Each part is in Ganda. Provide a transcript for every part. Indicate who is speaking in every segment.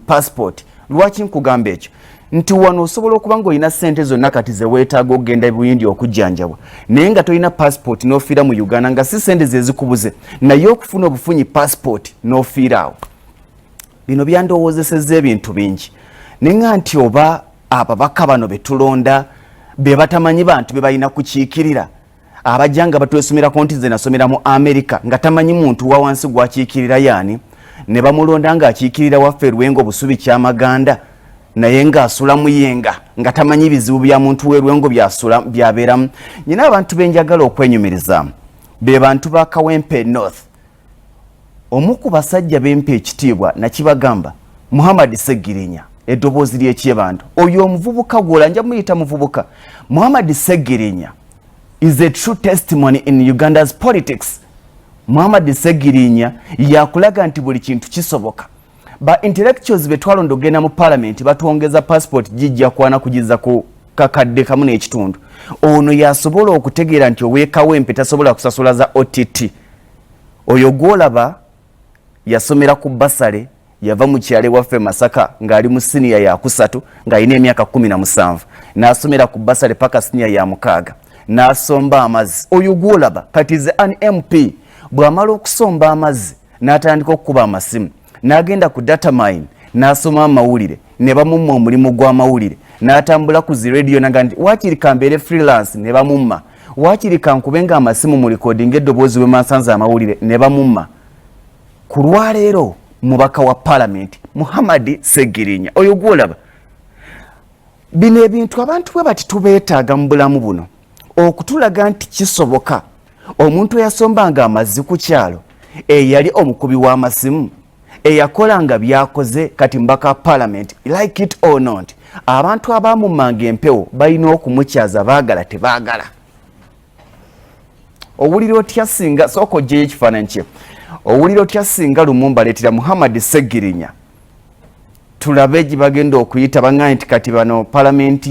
Speaker 1: passport lwaki nkugamba ekyo nti wano osobola okuba ng'olina ssente zonna kati ze weetaaga okugenda buyindi okujjanjabwa naye nga tolina passport n'ofiira mu Uganda nga si ssente ze zikubuze naye okufuna obufunyi passport n'ofiira awo bino byandowoozesezza ebintu bingi nenga nti oba ababaka bano betulonda be batamanyi bantu be balina kukiikirira abajja nga batwesomerako nti ze nasomera mu America nga tamanyi muntu wa wansi gwakiikirira yaani ne bamulonda nga akiikirira waffe Lwengo Busubi kyamaganda naye nga asula muyenga nga tamanyi bizibu bya muntu we Lwengo byasula byabeeramu nyina abantu benjagala okwenyumiriza be bantu ba Kawempe North omu ku basajja b'empe ekitiibwa nakibagamba Muhammad Ssegirinya eddoboozi ly'ekyebantu oyo omuvubuka gwola nja muyita muvubuka Muhammad Ssegirinya is a true testimony in Uganda's politics. Muhammad Ssegirinya yakulaga nti buli kintu kisoboka ba intellectuals betwalondo gena mu parliament batuongeza passport jijja kwana kujiza ku kakadde kamu n'ekitundu ono yasobola okutegeera nti oweekawo empeta sobola kusasula za OTT oyo gwolaba yasomera ku basale yava mu kyale waffe Masaka ng'ali mu senior ya kusatu ng'alina emyaka 17 n'asomera ku basale paka senior ya mukaaga n'asomba amazzi oyo gwolaba kati ze an MP bw'amala okusomba amazzi n'atandika okukuba amasimu n'agenda ku data mine n'asoma amawulire ne bamumma omulimu gw'amawulire n'atambula ku zi radio nagandi wakiri kambeere freelance ne bamumma wakiri kankubenga amasimu mu recording eddoboozi we masanza amawulire ne bamumma ku lwaleero mubaka wa parliament Muhammad Ssegirinya oyo gwolaba bino ebintu abantu bwe bati tubeetaaga mu bulamu buno okutulaga nti kisoboka omuntu yasombanga amazzi ku kyalo eyali omukubi w'amasimu eyakolanga byakoze kati mbaka parliament like it or not abantu abamumanga empewo balina okumukyaza baagala tebaagala owulira otya singa soko gye ekifaananyi kye owulira otya singa Lumumba leetera Muhammad Ssegirinya tulabe gye bagenda okuyita baŋŋaanyi nti kati bano parliament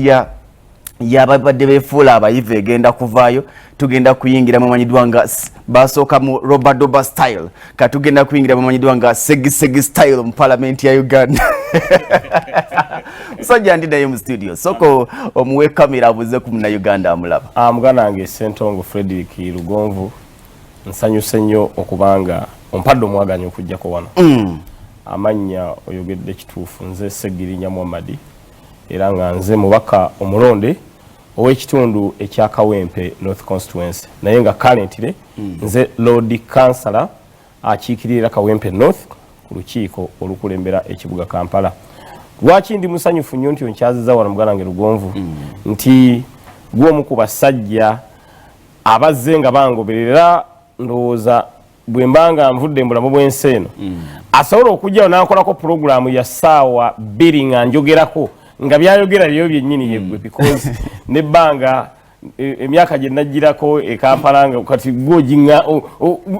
Speaker 1: yababadde beefuula abayivu egenda kuvaayo tugenda kuyingira mu manyiddwa nga basooka mu Robadoba style katugenda kuyingira mu manyiddwa nga Segi style mu parliament ya Uganda musajja ndi naye mu studio soko omuwe kamera abuze ku muna Uganda amulaba
Speaker 2: muganda wange Ssentongo Frederick Lugonvu nsanyuse nnyo okubanga ompadde omwaganya okujjako wano amannya oyogedde kituufu nze Ssegirinya Muhammad era nga nze mubaka omulonde ow'ekitundu ekya Kawempe North Constituency naye nga currently nze Lord Councillor akiikirira Kawempe North ku lukiiko olukulembera ekibuga Kampala. Lwaki ndi musanyufu nnyo nti onkyaziza wano muganda wange Lugonvu nti gw'omu ku basajja abazze nga bangoberera ndowooza bwe mbanga nvudde mbulamu bw'ensi eno asobola okujjawo n'akolako puroguramu ya ssaawa 2 nga njogerako nga byayogera lyo byennyini yegwe because nebbanga emyaka gye najjirako Kampala nga kati gw'oginga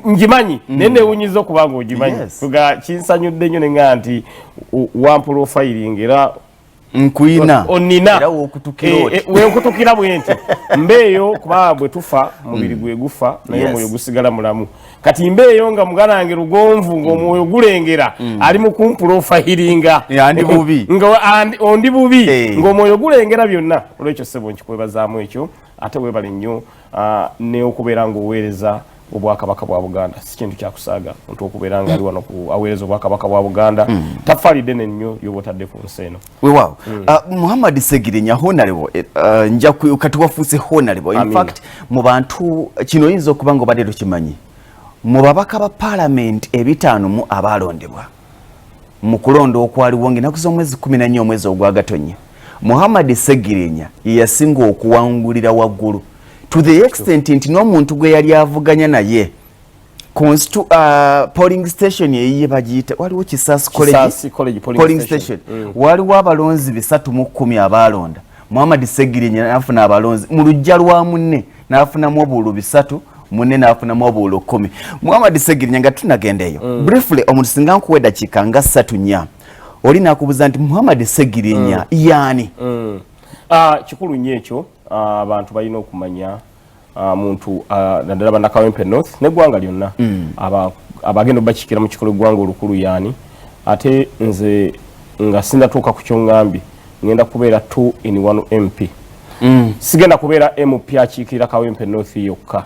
Speaker 2: ngimanyi naye neewunyiza okuba nga ogimanyi nga kinsanyudde nnyo nenga nti wamprofiling era
Speaker 1: nkuyina
Speaker 2: onina era wenkutukira bwenti mbeeyo kuba bwe tufa mubiri gwe gufa naye omwoyo gusigala mulamu kati mbeeyo nga muganda wange Lugonvu ng'omwoyo gulengera ali mu kumprofilinga ondi bubi ng'omwoyo gulengera byonna olwekyo ssebo nkikwebazaamu ekyo ate weebale nnyo ne okubeera ng'oweereza obwakabaka bwa Buganda si kintu kyakusaaga omuntu okubeera nga ali wano aweereza obwakabaka bwa Buganda tafaalidde nnyo y'obotadde ku nsi eno
Speaker 1: weewaawo Muhammad Ssegirinya honorable nja kati wafuuse honorable in fact mu bantu kino oyinza okuba nga obadde tukimanyi mu babaka ba parliament 5 mu abaalondebwa mu kulonda okwaliwo ng'ennaku z'omwezi 14 omwezi ogwagatonnya Muhammad Ssegirinya ye yasinga okuwangulira waggulu to the extent nti n'omuntu gwe yali avuganya naye polling station yeyiye bagiyita waliwo Kisasi college polling station waliwo abalonzi 310 abaalonda Muhammad Ssegirinya n'afuna abalonzi mu lujja lwa munne n'afunamu obululu 3 munne n'afunamu obululu 10 Muhammad Ssegirinya nga tunagendeeyo briefly omuntu singa nkuwa eddakiika nga 3 oli nakubuza nti Muhammad Ssegirinya yaani
Speaker 2: kikulu nnyo ekyo abantu balina okumanya muntu naddala bannakawempe North n'eggwanga lyonna abagenda bakikira mu kikolo eggwanga olukulu yaani ate nze nga sinatuuka ku kyongambi ngenda kubeera 2 in 1 MP. Sigenda kubeera MP akiikirira Kawempe North yokka,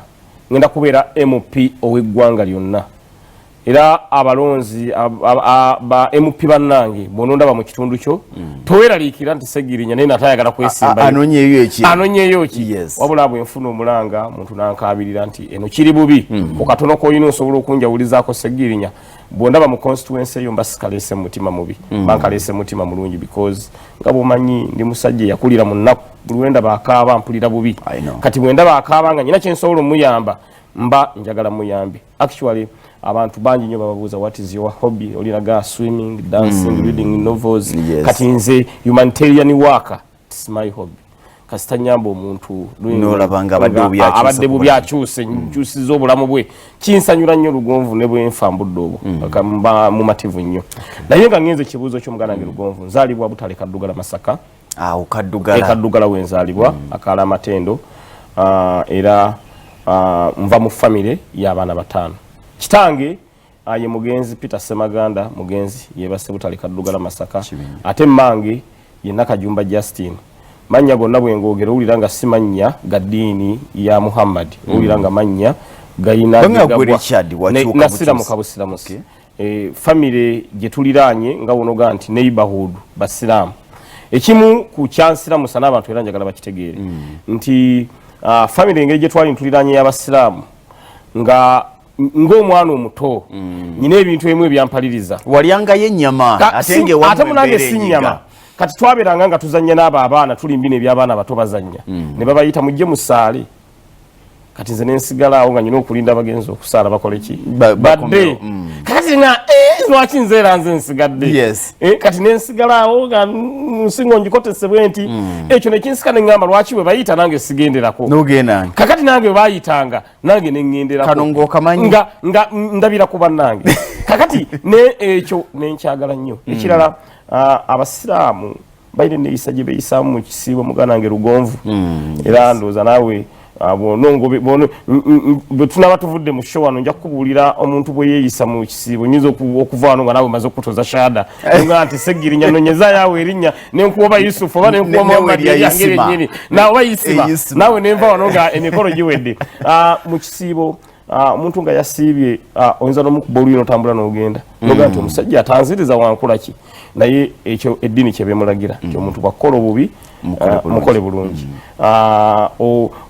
Speaker 2: ngenda kubeera MP ow'eggwanga lyonna. Era abalonzi ba MP bannange bonondaba mu kitundu kyo toweraliikira nti Ssegirinya naye natayagala kwesimba anonyeyo ki
Speaker 1: yes.
Speaker 2: Wabula bwe nfuna omulanga muntu nankabirira nti eno kiri bubi ku katono koyina osobola okunjawulizaako Ssegirinya bwondaba mu constituency eyo mbasikalese mutima mubi bankalese mutima mulungi because nga bwomanyi ndi musajja yakulira mu nnaku luwenda baakaaba mpulira bubi kati bwenda baakaaba nga nyina kyensobola omuyamba mba njagala muyambi. Actually abantu bangi nnyo bababuuza what is your hobby, oliraga swimming, dancing, reading novels.
Speaker 1: Yes.
Speaker 2: Kati nze humanitarian worker, it's my hobby. Kasita nyamba omuntu
Speaker 1: n'olabanga
Speaker 2: abadde bubi akyuse nkyusiza obulamu bwe kinsanyula nnyo Lugonvu ne bwe nfambudde obwo akamba mumativu nnyo. Naye nga ngenze kibuuzo ky'omuganange Lugonvu nzaalibwa Butale Kaddugala Masaka. Kaddugala wenzaalibwa Akaala Amatendo era nva mu family y'abaana 5. Kitange ye mugenzi Peter Semaganda mugenzi yebase Butale Kaddugala Masaka. Ate mmange ye Nakajumba Justin. Manya gonna bwengogera uliranga simanya gadini ya Muhammad uliranga manya gayina nasira mukabusira musi family gye tuliranye nga wonoga nti neighborhood basilamu ekimu ku chansira musana abantu era njagala bakitegeere nti family engeri gye twali ntuliranye y'abasilamu nga ng'omwana omuto nyine ebintu emwe byampaliriza
Speaker 1: walyanga yennyama atenge
Speaker 2: munange sinnyama kati twaberanga nga tuzanya n'abo abaana tuli mbine by'abaana bato bazanya ne babayita mujje musaale kati nze nensigala awo nga nyina okulinda abagenzi okusaala bakole ki badde kati nga lwaki nze era nze nsigadde kati nensigala awo nga nsingo njikotesebwe nti ekyo nekinsika neŋŋamba lwaki bwe bayita nange sigenderako kakati nange bwe bayitanga nange neŋŋenderako nga ndabira ku bannange kakati ekyo nenkyagala nnyo ekirala abasiraamu baire neeyisa gye beeyisaamu mu kisiibo muganange Lugonvu era ndooza naawe bwe tunaba tuvudde mu show wano nja kukubuulira omuntu bwe yeeyisa mu kisiibo nyinza okuva wano nga naawe maze okutoza shahada nga nti Ssegirinya nonyeza yaawe erinnya nenkuwoba Yusufu oba nenkuwa Muhammad yange yennyini naawe bayisiba naawe nenva wano nga emikolo giwedde mu kisiibo omuntu nga yasiibye oyinza n'omukuba olwino otambula n'ogenda noga nti omusajja atanziriza wankula ki naye ekyo eddiini kye beemulagira nti omuntu bwakukola obubi mukole bulungi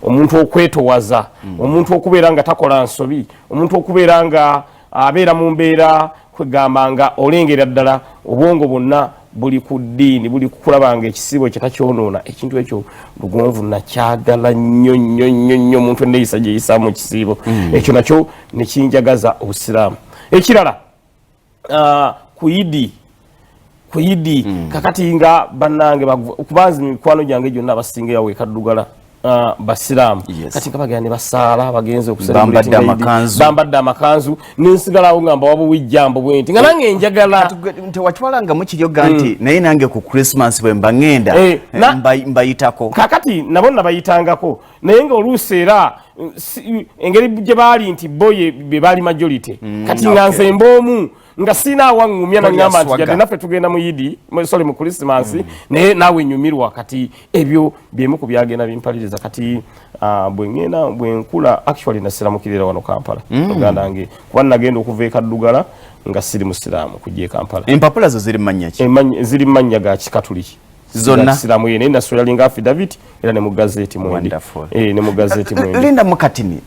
Speaker 2: omuntu okwetowaza omuntu okubeera nga takola nsobi omuntu okubeera nga abeera mu mbeera kwegamba nga olengera ddala obwongo bwonna buli ku ddiini buli kukulabanga ekisiibo kye takyonoona ekintu ekyo Lugonvu nakyagala nnyo nnyo nnyo nnyo omuntu enneeyisa gye yisaamu mu kisiibo ekyo nakyo ne kinjagaza obusiraamu. Ekirala ku Idi kakati nga bannange kubanzi mikwano gyange gyonna abasinga yawe Kaddugala basiraamu kati nga bagenda ne basaala bagenze bambadde amakanzu nensigalawo nga mbawa buwijjambo bwenti nga nange njagala
Speaker 1: tewatwalangamu kiryoga nti naye nange ku Christmas bwe mba ngenda mbayitako
Speaker 2: kakati nabo nabayitangako naye nga oluusi era engeri gye baali nti boye be baali majority kati nga nze mboomu nga sina wangumya na ngamba nti yadde naffe tugenda mu Idi mu Christmas naye naawe nyumirwa kati ebyo byemu ku byagenda bimpaliriza kati bwe nkula actually nasiramukirira wano Kampala oganda nge kuba nagenda okuva Kaddugala nga siri musiraamu kujja Kampala.
Speaker 1: Empapula zo ziri mannya ki?
Speaker 2: Ziri mannya ga Kikatuliki zonna siramu yene Nasombanga affidavit era ne mu gazeti mwendi ne mu gazeti mwendi
Speaker 1: Linda Mukatini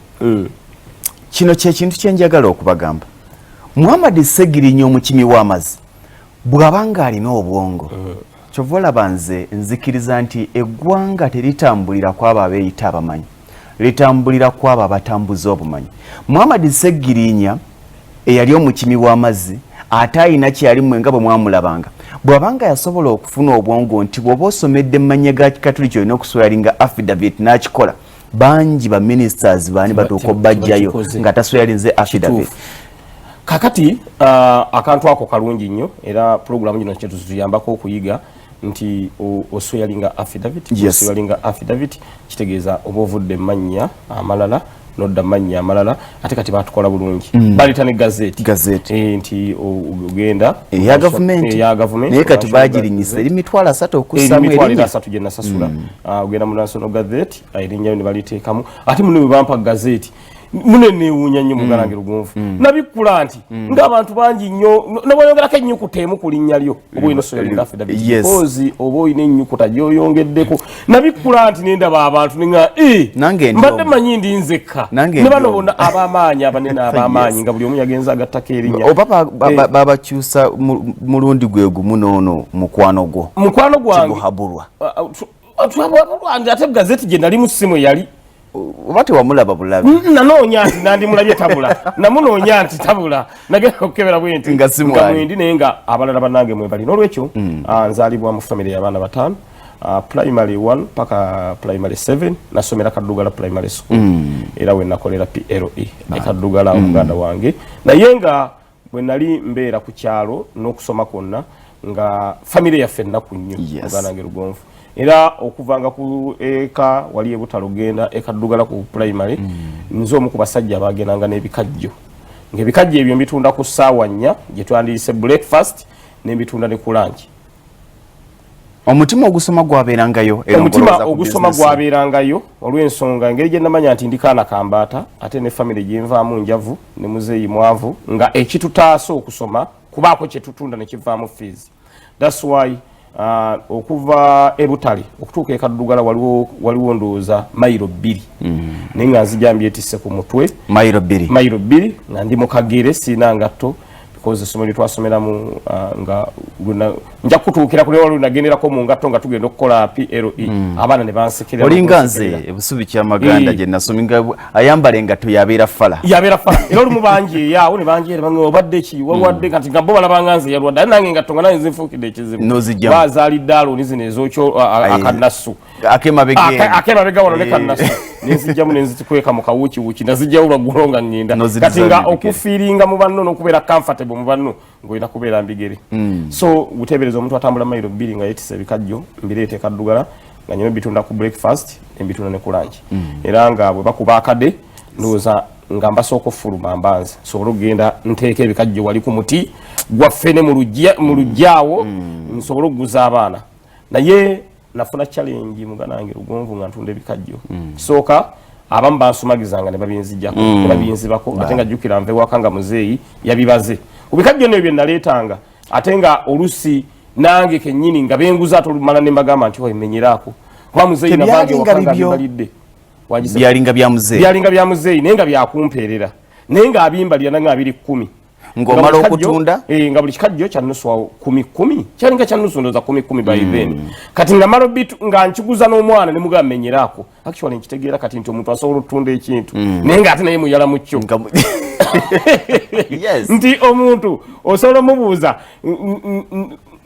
Speaker 1: kino kye kintu kyenjagala okubagamba Muhammad Ssegirinya omukimi w'amazzi bw'abanga alina obwongo kyovola banze nzikiriza nti eggwanga teritambulira kwabo abeeyita abamanyi litambulira kwabo abatambuza obumanyi. Muhammad Ssegirinya eyali omukimi w'amazzi ate ayina kyeyali mmwe nga bwe mwamulabanga bw'abanga yasobola okufuna obwongo nti bw'oba osomedde mmanya ga Kikatuliki olina okusweyalinga affidavit n'akikola bangi ba ministers baani batuuka obbajjayo nga tasweyalinze affidavit.
Speaker 2: Kakati akantu ako kalungi nnyo era programu gino kye tuziyambako okuyiga nti osweyalinga affidavit osweyalinga affidavit kitegeeza oba ovudde mannya amalala nodda mannya amalala ate kati batukola bulungi balita ne gazeti nti ogenda
Speaker 1: ya government naye kati bagirinyisa eri mitwalo 3 okussamu erinnya
Speaker 2: 3 gye nasasula ogenda mu National Gazette erinnya ne baliteekamu ate muno bwe bampa gazeti mune neewuunya nnyo mugalange Lugonvu nabikula nti ng'abantu bangi nnyo nabweyongerako ennyukuta emu ku linnya lyo oba olina social affidavit because oba olina ennyukuta gy'oyongeddeko nabikula nti nendaba abantu ninga mbadde manyi ndi nzekka ne bano bonna ab'amaanyi abanene ab'amaanyi nga buli omu yagenza agattako erinnya
Speaker 1: oba babakyusa mulundi gwe gumu noono mukwano gwange tibuhabulwa ate gazeti gye nali mu ssimu yali oba tewamulaba bulabi
Speaker 2: nanoonya nti nandimulabye tabula namunoonya nti tabula nagenda okukebera bwe nti nga mwendi naye nga abalala bannange mwe bali n'olwekyo nzaalibwa mu famire y'abaana 5 primary 1 paka primary 7 nasomera Kaddugala primary school era we nakolera PLE Kaddugala omuganda wange naye nga bwe nali mbeera ku kyalo n'okusoma kwonna nga famire yaffe ennaku nnyo muganda wange Lugonvu era okuvanga ku eka wali ebutalo genda Kaddugala ku primary nzo omu ku basajja abagendanga n'ebikajjo ng'ebikajjo ebyo mbitunda ku ssaawa 4 gye twandiyise breakfast n'embitunda ne ku lunch.
Speaker 1: Omutima ogusoma gwabeerangayo
Speaker 2: olw'ensonga engeri gye namanya nti ndikaana kambaata ate ne family gye nvaamu njavu ne muzeeyi mwavu nga ekitutaasa okusoma kubaako kye tutunda ne kivaamu fees. That's why okuva ebutali okutuuka Kaddugala waliwo ndowooza mayiro 2 naye nga nzijambi etisse ku mutwe
Speaker 1: mayiro 2
Speaker 2: nga ndi mu kagere sina ngatto because somero twasomeramu nga nja kutuukira kule wali nagenderako mu ngatto nga tugenda okukola PLE abaana ne bansekera
Speaker 1: olinganze ebusubi kya maganda gye nasominga ayambale engatto yabeera fala
Speaker 2: era olumu bangi yaawo ne bangi era bangi obadde ki wawadde kati nga bo balabanga nze yalwadde nange engatto nga nange zinfuukidde ekizibu bazaalidde alooni zino ez'okyo akanasu akemabega wano ne kannasu nenzijjamu nenzitukweka mu kawuukiwuuki nazijjawo lwagguloo nga ngenda kati nga okufiiringa mu banno n'okubeera comfortable mu banno ng'olina kubeera mbigere so guteebereza omuntu atambula mayiro 2 nga yeetisse ebikajjo mbireete Kaddugala nga nyuma bitunda ku breakfast embitunda ne ku lunch era nga bwe bakuba akade ndowooza nga mbasooka ofuluma mbanze nsobole okugenda nteeka ebikajjo wali ku muti gwaffene mu lugyawo nsobole okuguza abaana naye nafuna challenge muganange Lugonvu nga ntunda ebikajjo kisooka abamu bansumagizanga ne babinzijjako ne babinzibako ate nga jjukira nve waka nga muzeeyi yabibaze kubikajjo nebyo naleetanga ate nga olusi nange kennyini nga benguza atolumala ne mbagamba nti wayimenyeraako kuba muzeeyi nabange wakanga bibalidde
Speaker 1: byalinga bya muzeeyi
Speaker 2: naye nga byakumpeerera naye nga abimbalira nanga 210
Speaker 1: ng'omala okutunda
Speaker 2: nga buli kikajjo kya nusu 10 kyalinga kya nusu ndoza 10 by then kati nga maro bitu nga nkiguza n'omwana ne mugamba menyeraako actually nkitegeera kati nti omuntu asobola okutunda ekintu naye nga ate naye muyala mu kyo nti omuntu osobola mubuuza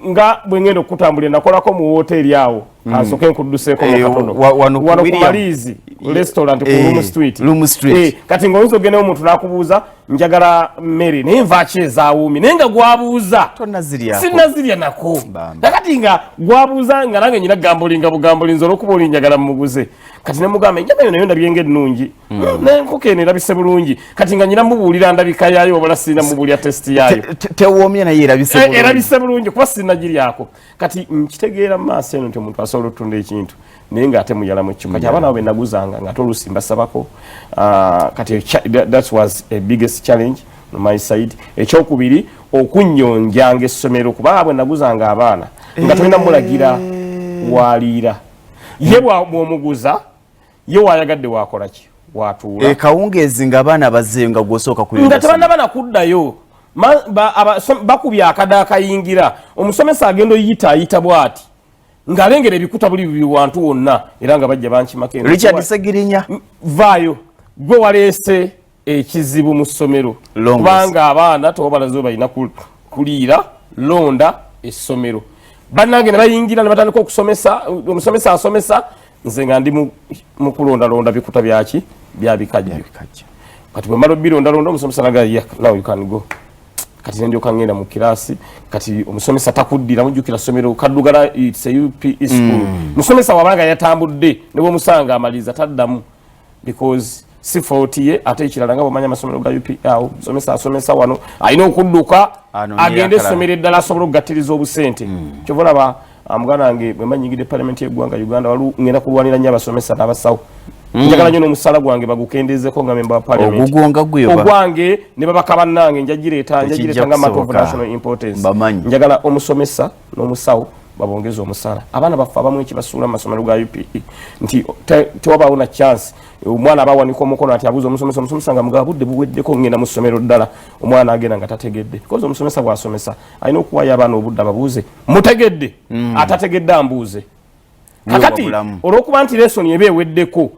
Speaker 2: nga bwe ngenda okutambulira nakolako mu hoteli awo kansooke nkudduseeko mu katono wano ku Malizi restaurant ku Room Street kati ng'oyinza ogenda omuntu n'akubuuza njagala mmere naye nva ki ezaawuumi naye nga gwabuuza sinnazirya nako nakati nga gwabuuza nga nange nyina gambolinga bugambolinza olwokuba oli njagala mmuguze kati ne mugamba enjagala nayo ndabyenga ennungi n'enkoko eno erabise bulungi kati nga nyina mubuulira ndabika yaayo obala sirina mubuulira tesiti yaayo
Speaker 1: tewoomye naye
Speaker 2: erabise bulungi kuba sinnagiryako kati nkitegeera mu maaso eno nti omuntu asobola okutunda ekintu naye ng'ate muyala mu kyo kati abaana abo be naguzanga ng'ate oluusi mbasabako kati that was a biggest challenge on my side. Ekyokubiri okunnyonjanga essomero kuba bwe naguzanga abaana nga tolina mulagira waliira ye bw'omuguza ye waayagadde wakola ki watuula
Speaker 1: kawungeezi ng'abaana bazzeeyo nga gwosooka
Speaker 2: nga tebanabana kuddayo bakubya akada akayingira omusomesa agenda oyita bw'ati ng'alengera ebikuta buli bibiri wantu wonna era nga bajja bankimako
Speaker 1: Richard Ssegirinya
Speaker 2: vaayo gwe waleese ekizibu mu ssomero kubanga abaana tobalazo balina kuliira londa essomero bannange ne bayingira ne batandika okusomesa omusomesa asomesa nze nga ndi mu kulondalonda bikuta byaki bya bikajjo kati bwe mala bilondalonda omusomesa naga now you can go kati ndyoka ngenda mu kirasi kati omusomesa takuddira mujjukira ssomero Kaddugala it's a UP school musomesa wabanga yatambudde ne bwe musanga amaliza taddamu because sifotiye ate ekirala nga bamanya amasomero ga UPR somesa wano alina okudduka agende essomero eddala asobole okugattiriza obusente kyova olaba muganda wange bwe manyigidde parliament y'eggwanga Uganda ngenda kulwanira nnyo abasomesa n'abasawo njagala nnyo n'omusaala gwange bagukendeezeko nga memba wa parliament ogwange ne babaka bannange njagireeta nga matter of national importance njagala omusomesa n'omusawo babongeza omusaala abaana baffe abamu ekibasuula mu masomero ga UPE nti tewabaawo na chance omwana abawanika omukono ati abuuza omusomesa nga mugaba budde buweddeko ngenda mu ssomero ddala omwana agenda nga tategedde because omusomesa bw'asomesa alina okuwayo abaana obudde ababuuze mutegedde atategedde ambuuze kakati olw'okuba nti lesoni eba eweddeko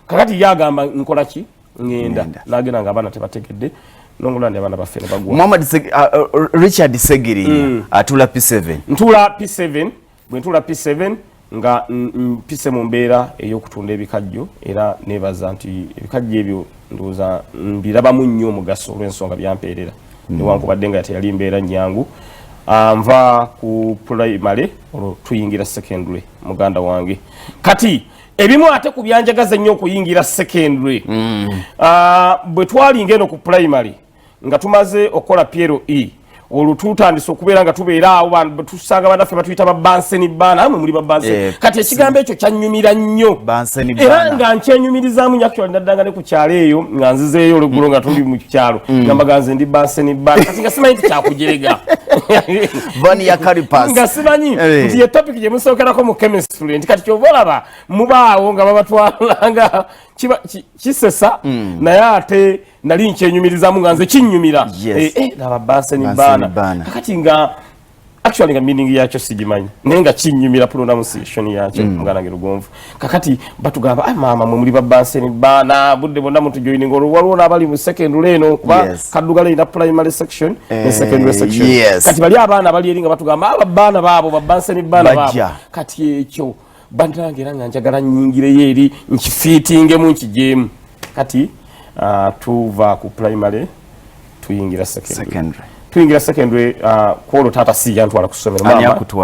Speaker 2: kakati yagamba nkola ki ngenda n'agenda nga abaana tebategedde nongolandi abaana baffe ne bagwa
Speaker 1: Muhammad Richard Ssegirinya atula P7
Speaker 2: ntula P7 bwe ntula P7 nga mpise mu mbeera ey'okutunda ebikajjo era nebaza nti ebikajjo ebyo ndowooza mbirabamu nnyo omugaso olw'ensonga byampeerera newankubadde nga teyali mbeera nnyangu nva ku primary olwo tuyingira secondary muganda wange kati ebimu ate ku byanjagaza nnyo okuyingira secondary bwe twalinga eno ku primary nga tumaze okukola PLE olwo tutandise okubeera nga tubeera awo tusanga bannaffe batuyita babanseni baana amwe muli babanseni kati ekigambo ekyo kyannyumira nnyo era nga nkyenyumirizaamu nyakyoli naddanga ne ku kyalo eyo nga nzizeeyo olweggulo nga tuli mu kyalo gamba ganze ndi banseni baana kati nga simanyi nti kyakujerega nga simanyi nti ye topic gye musookerako mu chemistry nti kati kyova olaba mubaawo nga babatwala nga kisesa naye ate nali nkyenyumirizaamu nga nze kinnyumira nababanseni baana kakati nga actually nga meaning yakyo sigimanyi naye nga kinnyumira pronunciation yakyo muganda wange Lugonvu kakati batugamba maama mwe muli babanseni baana budde bonna mutujoyininga olwo waliwo n'abali mu secondary eno kuba kaddugala ina primary section ne secondary section kati bali abaana bali eri nga batugamba abaana baabo babanseni baana baabo kati ekyo bantange era nga njagala nnyingireyo eri nkifiitingemu nkijeemu kati tuva ku primary tuyingira secondary tuyingira secondary kwolwo taata si yantwala ku ssomero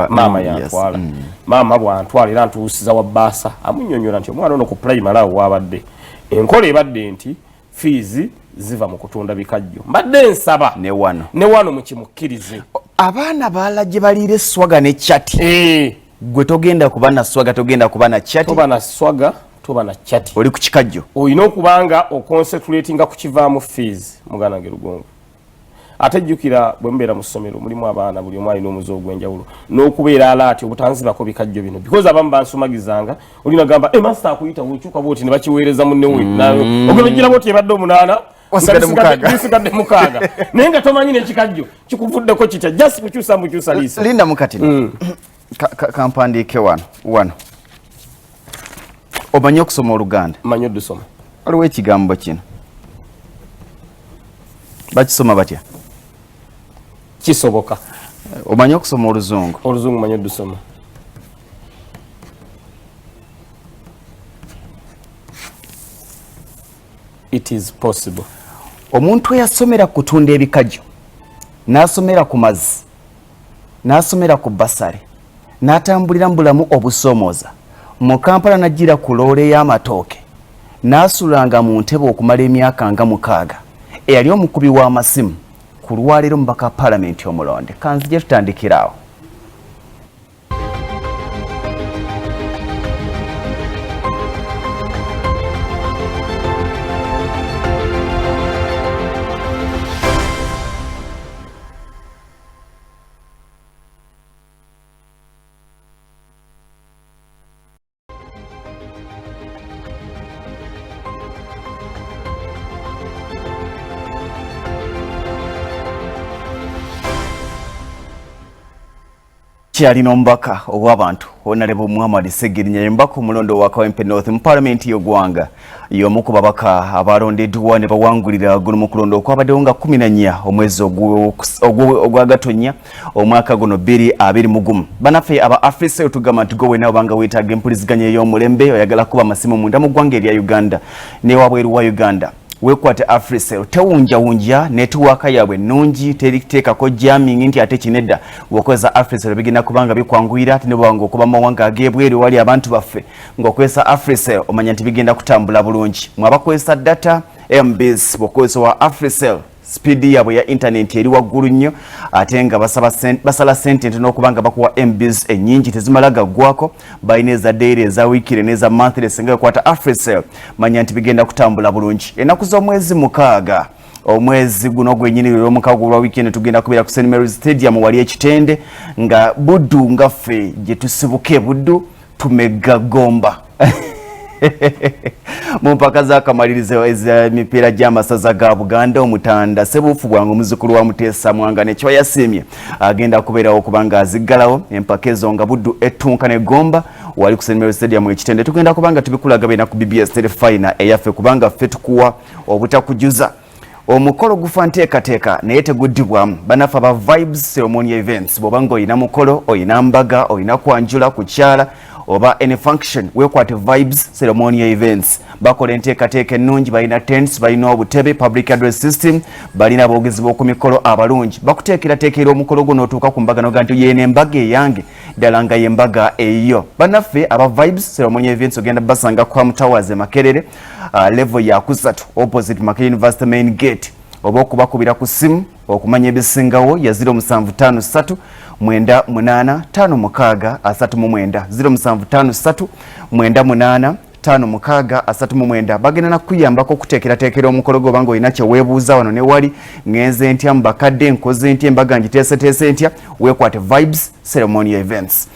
Speaker 2: maama yantwala maama bwantwala era ntuusiza wa bbaasa amunnyonnyola nti omwana ono ku primary awo wabadde enkola ebadde nti fees ziva mu kutunda bikajjo mbadde nsaba ne wano mukimukkirize
Speaker 1: abaana baala gye baliira eswaga ne chati gwe togenda kuba na swaga togenda kuba na chati
Speaker 2: toba na swaga toba na chati
Speaker 1: oli ku kikajjo
Speaker 2: olina okubanga oconcentratinga ku kivaamu fees muganda wange Lugonvu ate jjukira bwe mbeera mu ssomero mulimu abaana buli omu alina omuze ogw'enjawulo n'okubeera alaati obutanzibako bikajjo bino because abamu bansumagizanga olina gamba master akuyita wokyuka bwoti ne bakiweereza munne we ogenda bwoti ebadde 8 wasigadde mukaaga naye nga tomanyi n'ekikajjo kikuvuddeko kitya just kukyusa liisa
Speaker 1: linda mukati kampandiike wano omanyi okusoma Oluganda
Speaker 2: manyi oddusoma
Speaker 1: waliwo ekigambo kino bakisoma batya
Speaker 2: kisoboka
Speaker 1: omanyi okusoma Oluzungu
Speaker 2: manyi oddusoma it is possible
Speaker 1: omuntu eyasomera kutunda ebikajjo n'asomera ku mazzi n'asomera ku basale n'atambulira mu bulamu obusoomooza mu Kampala n'ajjira ku loole y'amatooke n'asulanga mu ntebe okumala emyaka nga 6 eyali omukubi w'amasimu ku lwaleero mubaka palamenti omulonde kanzije tutandikiraawo kyalina omubaka ow'abantu Honorable Muhammad Ssegirinya mbaka omulondo wa Kawempe North mu Parliament y'eggwanga y'omu ku babaka abalondeddwa ne bawangulira guno mu kulonda okwabaddewo nga 14 omwezi ogwa Gatonnya omwaka guno 2021 banaffe aba Africa otugamba nti gwe nabo banga weetaaga empuliziganya ey'omulembe oyagala kuba amasimu munda mu ggwanga erya Uganda ne wabweru wa Uganda wekwate AfriCell tewunjawunja network yaabwe nnungi teriteekako jamming nti ate kinedda wokozesa AfriCell bigenda kubanga bikwanguyira ate ne bwanga okuba mawanga ageebweru wali abantu baffe ng'okozesa AfriCell omanya nti bigenda kutambula bulungi mwabakozesa data MBs bokozesa wa AfriCell speedi yaabwe ya internet eri waggulu nnyo ate nga basala sente ntono okubanga bakuwa MBs ennyingi tezimala gaggwako balina eza daily eza weekly n'eza monthly singa ekwata AfriCell manya nti bigenda kutambula bulungi ennaku z'omwezi 6 omwezi guno gwennyini olw'omukago olwa weekend tugenda kubeera ku St Mary's Stadium wali ekitende nga buddu ngaffe gye tusibuke buddu tumega gomba mu mpaka z'akamalirizo ez'emipiira gy'amasaza ga Buganda omutanda Ssebuufu bwange omuzukulu wa Muteesa Mwanga nekyo yasiimye agenda kubeerawo kubanga aziggalawo empaka ezo nga buddu ettunka ne Gomba wali ku St Mary's Stadium ekitende tugenda kubanga tubikulaga bena ku BBS Telefina eyaffe kubanga ffe tukuwa obutakujuza omukolo gufa nteekateeka naye teguddibwamu banafa ba vibes ceremonial events bw'obanga oyina mukolo oyina mbaga oyina kwanjula kukyala oba any function wekwate vibes ceremonial events bakola enteekateeka ennungi balina tents balina obutebe public address system balina aboogezi b'oku mikolo abalungi bakuteekerateekera omukolo guno otuuka ku mbaga noga nti yeena embaga eyange ddala nga y'embaga eyo bannaffe aba vibes ceremonial events ogenda basanga Kwam Towers e Makerere level ya kusatu opposite Makerere University main gate oba okubakubira ku simu okumanya ebisingawo ya 0753 9856 0753 9856 bagenda na kuyambako okuteekerateekera omukolo gwo banga olina kyeweebuuza wano ne wali ngenze ntya mu bakadde nkoze ntya embaga ngiteeseteese ntya weekwate vibes ceremonial events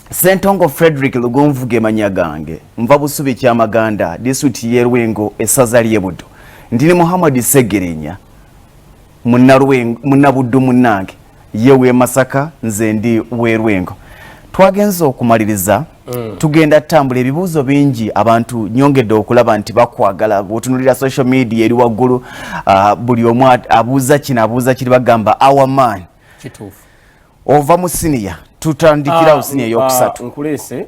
Speaker 1: Ssentongo Frederick Lugonvu gemanya gange nva busubi kyamaganda disitulikiti y'e Lwengo essaza ly'e Buddu ndini Muhammad Ssegirinya munnabuddu munnange yewe Masaka nze ndi w'e Lwengo twagenza okumaliriza tugenda tambula ebibuuzo bingi abantu nyongedde okulaba nti bakwagala bw'otunulira social media eri waggulu buli omu abuuza kino abuuza kiri bagamba our man
Speaker 2: kituufu
Speaker 1: ova mu siniya tutandikirawo siniya eyokusatu
Speaker 2: nkuleese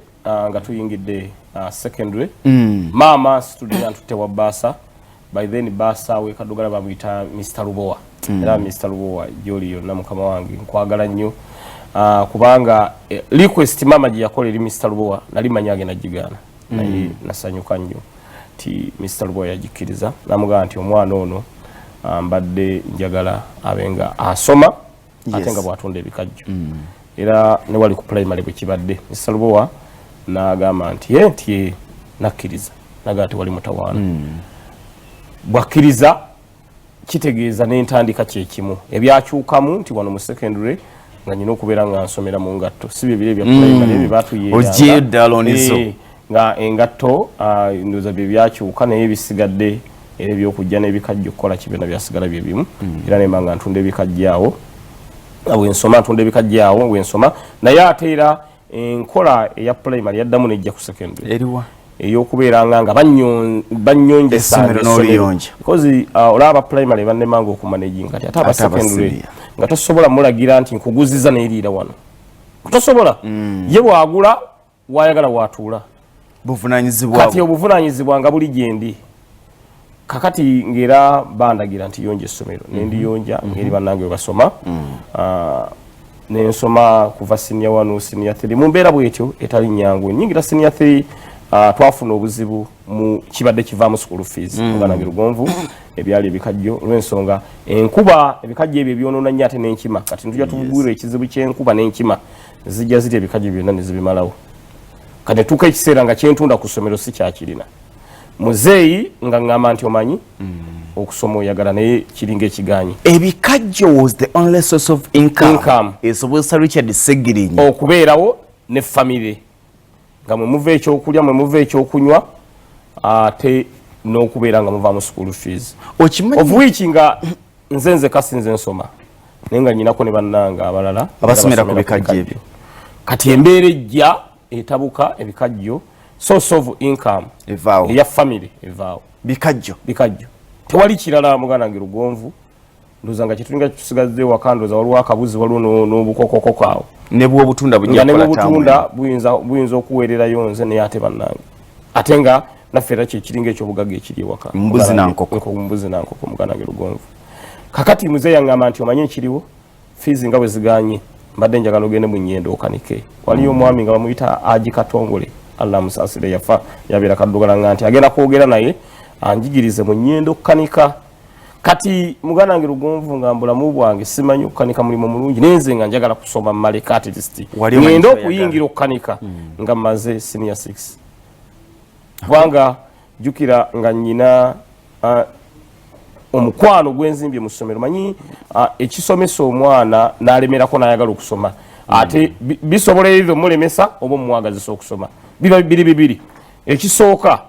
Speaker 2: nga tuyingidde secondary maama student antutte wa baasa by then baasa wekadugala bamuyita Mr. Lubowa era Mr. Lubowa gyoli yonna mukama wange nkwagala nnyo kubanga request mama gye yakola eri Mr. Lubowa nali manyi agenda gigaana naye nasanyuka nnyo ti Mr. Lubowa yagikkiriza namugamba nti omwana ono mbadde njagala abenga asoma ate nga bw'atunda ebikajjo era ne wali ku primary bwe kibadde Mr. Lubowa n'agamba nti nakkiriza nagaa tewali mutawaana bwakkiriza kitegeeza n'entandika kyekimu ebyakyukamu nti wano mu secondary nga nyina okubeera nga nsomera mu ngatto si bye biri ebya primary ebyo batuyera nga engatto ndowooza bye byakyuka naye bisigadde era ebyokujja n'ebikajjo okukola kibyonna byasigala bye bimu era nemba nga ntunda ebikajjo awo bwensoma ntunda ebikajjo awo bwensoma naye ate era enkola eya primary yaddamu nejja ku secondary
Speaker 1: eriwa
Speaker 2: eyokubeeranga nga bannyonjesa because olaba primary bannemanga okumanaging kati ate aba secondary nga tosobola mulagira nti nkuguziza neeriira wano tosobola ye bwagula wayagala watuula kati obuvunanyizibwa nga buli gyendi kakati ngera bandagira nti yonja essomero nendiyonja ngeri bannange webasoma nensoma kuva senior 1 senior 3 mu mbeera bwetyo etali nyangu nyingira senior 3 twafuna obuzibu mu kibadde kivaamu school fees bannange Lugonvu ebyali ebikajjo olw'ensonga enkuba ebikajjo ebyo byonoona nnyo ate n'enkima kati ntujja tubugwira ekizibu ky'enkuba n'enkima zijja ziri ebikajjo byonna ne zibimalawo kati netuuka ekiseera nga kyentunda ku ssomero si kyakirina muzeeyi nga ngamba nti omanyi okusoma oyagala naye kiringa ekiganyi
Speaker 1: ebikajjo was the only source of income esobosa Richard Ssegirinya
Speaker 2: okubeerawo ne famire nga mwe muva ekyokulya mwe muva ekyokunywa ate n'okubeera nga muvaamu school fees of which nga nze kasi nze nsoma naye nga nyinako ne bannanga abalala
Speaker 1: abasomera ku bikajjo ebyo
Speaker 2: kati embeera ejja etabuka ebikajjo source of income eya family evaawo
Speaker 1: bikajjo
Speaker 2: tewali kirala muganda wange Lugonvu ndowooza nga kitulinga kitusigazze waka ndowooza waliwo akabuzi waliwo n'obukokokoko awo
Speaker 1: ne bw'obutunda buyinza
Speaker 2: buyinza okuweererayo nze naye ate bannange ate nga naffe era kyekiringa ekyobugagga ekiri ewaka
Speaker 1: mbuzi nankoko
Speaker 2: muganange Lugonvu. Kakati muzeeyi yaŋŋamba nti omanye ekiriwo fiizi nga bwe ziganye mbadde njagala ogende mu nnyendo okanike. Waliyo omwami nga bamuyita Aji Katongole Allah musaasire yafa yabeera kaddugala nti agenda kwogera naye anjigirize mu nnyendo okukanika. Kati muganange Lugonvu nga mbulamu bwange simanyi okukanika mulimo mulungi nenze nga njagala kusoma mmale catalyst ngenda okuyingira okukanika nga mmaze senior 6 kubanga jukira nga nnyina omukwano gwenzimbye mu ssomero manyi ekisomesa omwana n'alemerako n'ayagala okusoma ate bisobola either mulemesa oba omwagazisa okusoma biba bibiri ekisooka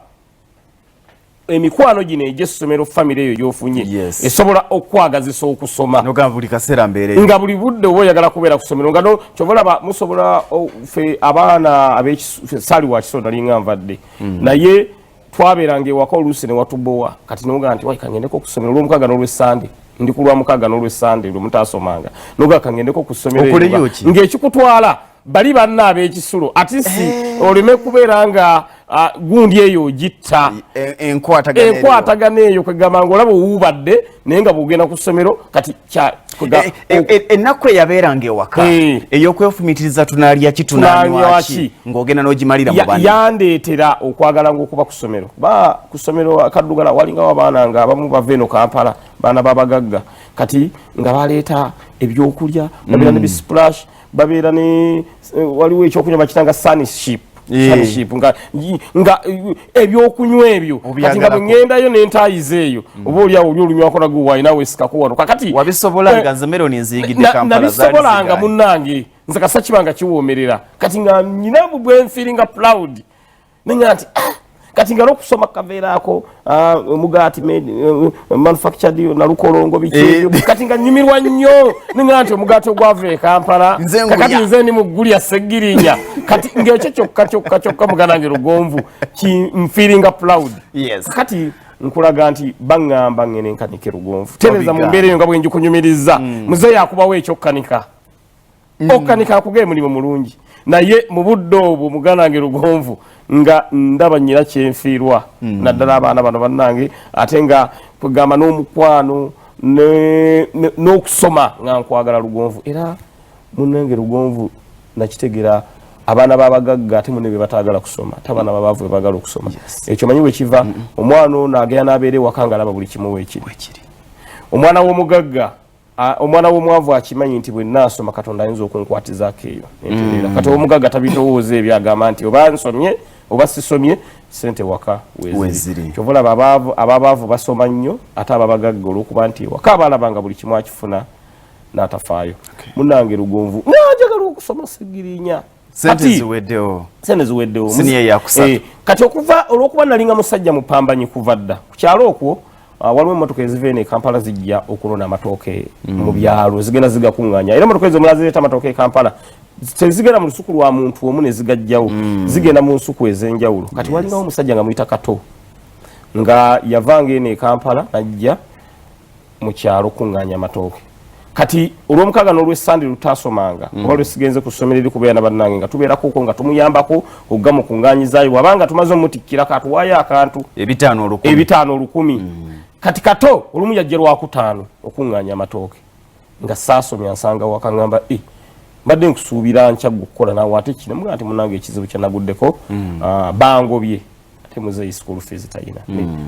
Speaker 2: emikwano gino egy'essomero famire eyo gy'ofunye esobola okwagazisa okusoma nga buli budde oba oyagala kubeera ku ssomero nga kyobalaba musobola ffe abaana saali wa kiso nali nga nvadde naye twabeeranga ewaka oluusi ne watubowa kati noga nti kangendeko ku ssomero olw'omukaaga n'olw'essande ndi ku lwamukaaga n'olw'essande lwe mutaasomanga noga kangendeko ku ssomero ng'ekikutwala bali banna ab'ekisulo ati si oleme kubeera nga gundi eyo gitta enkwatagana eyo kwegamba nga olaba owuubadde naye nga bwogenda ku ssomero kati
Speaker 1: ennaku eyabeeranga ewaka ey'okwefumitiriza tunaalya ki tunanywaki ng'ogenda n'ogimalira mu banne
Speaker 2: yandeetera okwagala ng'okuba ku ssomero ba ku ssomero kaddugala walingawo abaana nga abamu bava eno Kampala baana babagagga kati nga baleeta ebyokulya babeera ne bisplash babeera ne waliwo ekyokunywa bakitanga sunship nga ebyokunywa ebyo kati nga bwe ŋŋendayo n'entaayiza eyo oba oliawo oli olunywako nagwe wayinawo esikako wano kakati
Speaker 1: wabisobolanga nze meroni nziyigidde Kampala
Speaker 2: nabisobolanga munnange nze kasa kibanga kiwoomerera kati nga nyina bwe nfiiringa proud nenga nti kati nga n'okusoma kaveeraako omugaati manufactured nalukolongo biki kati nga nnyumirwa nnyo nenga nti omugaati ogwava e Kampala kakati nze ndi mu ggulya Ssegirinya kati ng'ekyo kyokka muganange Lugonvu nfiiringa proud kati nkulaga nti baŋŋamba ŋŋene nkanike Lugonvu tereza mu mbeera eyo nga bwe njikunyumiriza muzeeyi akubawo ekyokkanika okkanika akugee mulimu mulungi naye mu budde obwo muganange Lugonvu nga ndaba nnyina kyenfiirwa naddala abaana bano bannange ate nga kwegamba n'omukwano n'okusoma nga nkwagala Lugonvu era munnange Lugonvu nakitegera abaana babagagga ate munne be bataagala kusoma ate abaana babaavu be baagala okusoma ekyo manyi wekiva omwana ono agenda n'abeera ewaka nga alaba buli kimu weekiri omwana w'omugagga omwana w'omwavu akimanyi nti bwe nnaasoma Katonda ayinza okunkwatizaako eyo entereera kati omugagga tabitowooza ebyo agamba nti oba nsomye oba sisomye sente waka weziri kyovalaba ababaavu basoma nnyo ate ababagagga olw'okuba nti ewaka abaalabanga buli kimu akifuna n'atafaayo munnange Lugonvu njagala okusoma Ssegirinya
Speaker 1: sente ziweddewo
Speaker 2: kati okuva olw'okuba nalinga musajja mupambanyi kuva dda ku kyalo okwo waliwo emmotoka eziva eno e Kampala zijja okulona amatooke mu byalo zigenda zigakuŋŋaanya era emmotoka ezo mula zireeta amatooke e Kampala tezigenda mu lusuku lwa muntu omu ne zigajjawo zigenda mu nsuku ez'enjawulo kati walingawo omusajja nga muyita Kato nga yavanga eno e Kampala najja mu kyalo okuŋŋaanya amatooke kati olw'omukaaga n'olw'essande lutaasomanga oba lwesigenze ku ssomero eri kubeera na bannange nga tubeerako nga tumuyambako ogga mu kuŋŋaanyizaayo bwabanga tumaze omutikkira katuwaayo akantu ebitaano olukumi kati Kato olumu yajja lwakutaano okuŋŋaanya amatooke nga saasomya nsanga wakaŋŋamba mbadde nkusuubira nkya gukkola naawe ate kino mugaa nti munnange ekizibu kyenaguddeko bangobye ate muzeeyi school fees tayina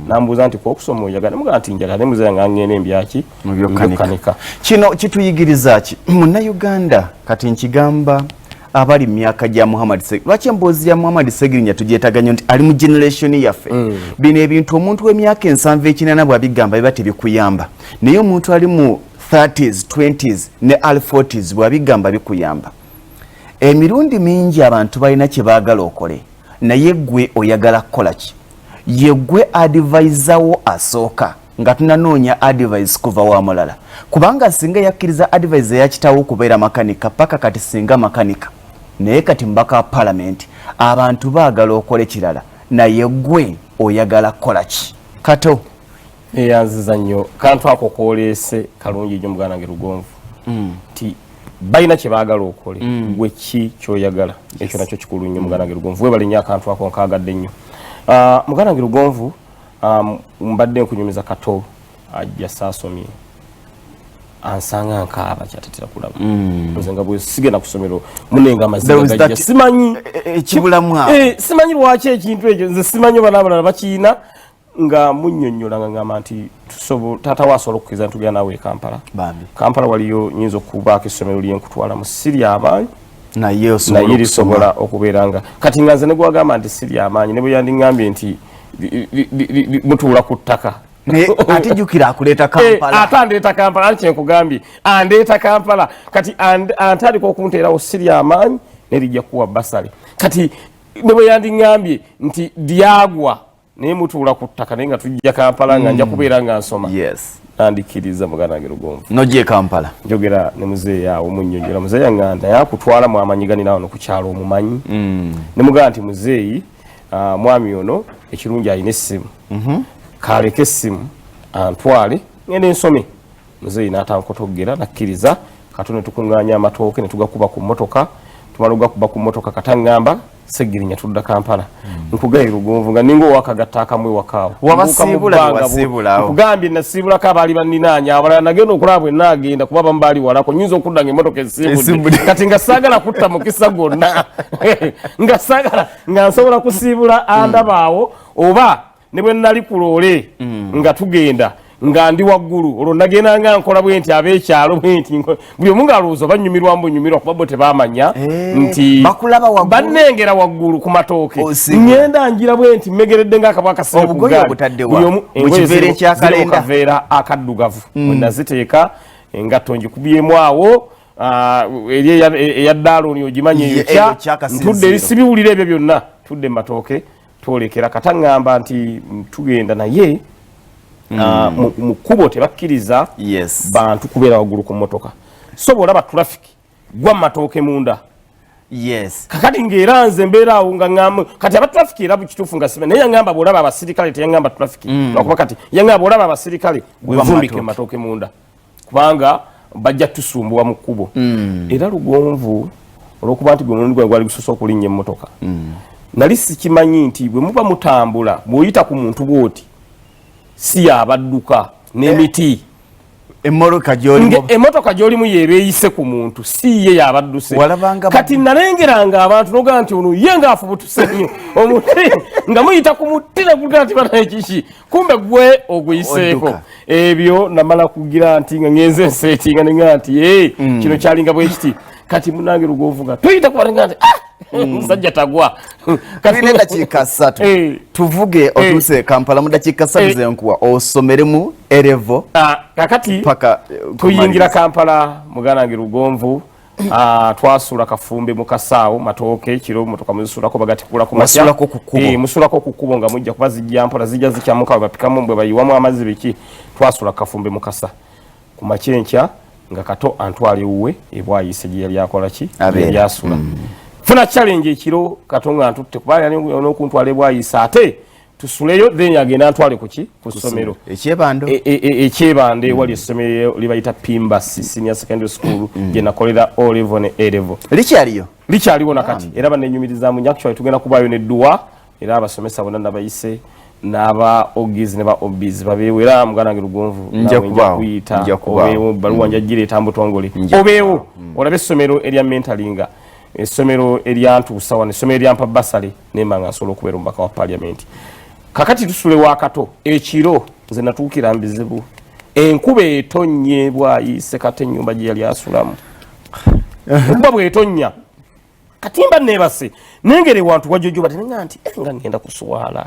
Speaker 2: nambuuza nti kwokusoma oyagala mugaa nti njagala ne muzeeyi nga ngenda embyaki byokkanika
Speaker 1: kino kituyigiriza ki munnayuganda kati nkigamba abali myaka gya Muhammad Ssegirinya lwaki emboozi ya Muhammad Ssegirinya tugyetaganya nti ali mu generation yaffe bino ebintu omuntu w'emyaka 7-8 bw'abigamba biba tebikuyamba naye omuntu ali mu 30s 20s ne early 40s bw'abigamba bikuyamba emirundi mingi abantu balina kye baagala okole naye gwe oyagala kukola ki ye gwe advisawo asooka nga tunanoonya advice kuva wa mulala kubanga singa yakkiriza advice yakitawo okubeera makanika paka kati singa makanika naye kati mbaka parliament abantu baagala okole kirala naye gwe oyagala kukola ki Kato
Speaker 2: eyanziza nnyo kantu ako kooleese kalungi nnyo muganange Lugonvu nti balina kye baagala okole gwe ki kyoyagala ekyo nakyo kikulu nnyo muganange Lugonvu webale nnyo akantu ako nkaagadde nnyo muganda wange Lugonvu mbadde nkunyumiza kato ajja saasomye ansanga nkaaba kyatetera kulaba nzenga bwe sigenda kusomero munenga amaziga gajja simanyi
Speaker 1: ekibulamwa
Speaker 2: simanyi lwaki ekintu ekyo nze simanyi banabala bakiina nga munnyonnyola nga ngamba nti taata waasobola okukkiriza ntugenda naawe Kampala waliyo nyinza okubaako essomero lyenkutwala mu siri amaanyi naye lisobola okubeera nga kati nga nze ne gwagamba nti siri amaanyi ne bwe yandiŋŋambye nti mutuula ku ttaka
Speaker 1: ate jjukira akuleeta Kampala
Speaker 2: ate andeeta Kampala ani kyenkugambye andeeta Kampala kati antandika okunteerawo siri amaanyi nerijja kuwa basale kati ne bwe yandiŋŋambye nti lyagwa naye mutuula ku ttaka naye nga tujja Kampala nga nja kubeera nga nsoma nandikiriza muganda wange Lugonvu
Speaker 1: nojje Kampala
Speaker 2: njogera ne muzeeyi awo munnyonnyola muzeeyi yaŋŋamba naye akutwala mu amanyiganira wano ku kyalo omumanyi ne mugamba nti muzeeyi mwami ono ekirungi alina essimu kaleka essimu antwale ngende nsome muzeeyi n'atankotogera nakkiriza katono tukuŋŋaanya amatooke ne tugakuba ku mmotoka tumala ogakuba ku mmotoka kataŋŋamba Ssegirinya tudda Kampala nkugaye Lugonvu nga ninga owakagatta akamwe wakaawo nkugambye nasiibulako abaali banninaanya abalala nagenda okulaba bwe naagenda kuba bamu baali walako nyinza okudda nga emmotoka esiibudde kati nga saagala kutta mukisa gwonna nga saagala nga nsobola kusiibula andabaawo oba ne bwe nali ku loole nga tugenda nga ndi waggulu olwo nagenda nga nkola bwe nti ab'ekyalo bwe nti buli omu ng'alowooza banyumirwa mbunyumirwa kuba bo tebamanya nti bannengera waggulu ku matooke ngenda ngira bwe nti mmegeredde ng'akabwa akasebe ku gaali akaddugavu bwe naziteeka engatto ngikubyemu awo eri eya Daaloni ogimanyi eyo ntudde ebisibiwulira ebyo byonna tudde matooke twolekera kataŋŋamba nti tugenda naye mu kkubo tebakkiriza bantu kubeera waggulu ku mmotoka so bw'olaba traffic gwa matooke munda kakati ng'era nze mbeera awo nga ŋŋamba kati aba traffic era bukituufu nga sibe naye yaŋŋamba bw'olaba abasirikale teyaŋŋamba traffic lwakuba kati yaŋŋamba bw'olaba abasirikale wevumbike matooke munda kubanga bajja tusumbuwa mu kkubo era Lugonvu olw'okuba nti gwe mulundi gwange gwali gusoose okulinnya emmotoka nali sikimanyi nti bwe muba mutambula bw'oyita ku muntu bw'oti si yabadduka n'emiti emmotoka gy'olimu yeebeeyise ku muntu si ye yabadduse kati nalengeranga abantu nogaa nti ono ye ng'afubutuse nnyo omuti nga muyita ku muti nakugaa nti banaye kiki kumbe gwe oguyiseeko ebyo namala kugira nti nga ngenze enseetinga nenga nti kino kyalinga bwe kiti kati munange Lugonvu nga tuyita kubalenga nti musajja tagwa
Speaker 1: kalina dakiika 3 tuvuge otuse Kampala mu dakiika 3 zenkuwa osomeremu erevo
Speaker 2: kakati paka tuyingira Kampala muganda wange Lugonvu twasula Kafumbe mu Kasaawo matooke kiro motoka musulako bagatikula ku masya musulako ku kkubo nga mujja kuba zijja mpola zijja zikyamuka bapikamu mbwe bayiwamu amazzi biki twasula Kafumbe mu Kasa ku makyenkya nga kato antwali uwe ebwayise gye yali akola ki yasula funa challenge ekiro katonga ntutte kuba yali n'okuntwala ebwayise ate tusuleyo then agenda antwale kuki ku ssomero ekyebande wali essomero libayita Pimbasi Senior Secondary School gye nakolera O level ne A level likyaliwo nakati era bannenyumirizaamu nnyo actually tugenda kubaayo n'edduwa era abasomesa bonna nabayise n'aba ogizi ne ba obizi babeewo era muganda wange Lugonvu nja kuyita obeewo baluwa nja gireeta mbutongole obeewo olabe essomero erya mentalinga essomero eryantuusa wano essomero eryampa basale nemba nga nsobola okubeera omubaka wa paliamenti kakati tusule wakato ekiro nze natuukira mbizibu enkuba etonnye bwayise kate ennyumba gye yali asulamu enkuba bwetonnya katimba nebase nengere wantu wajojoba tenenga nti nga ngenda kuswala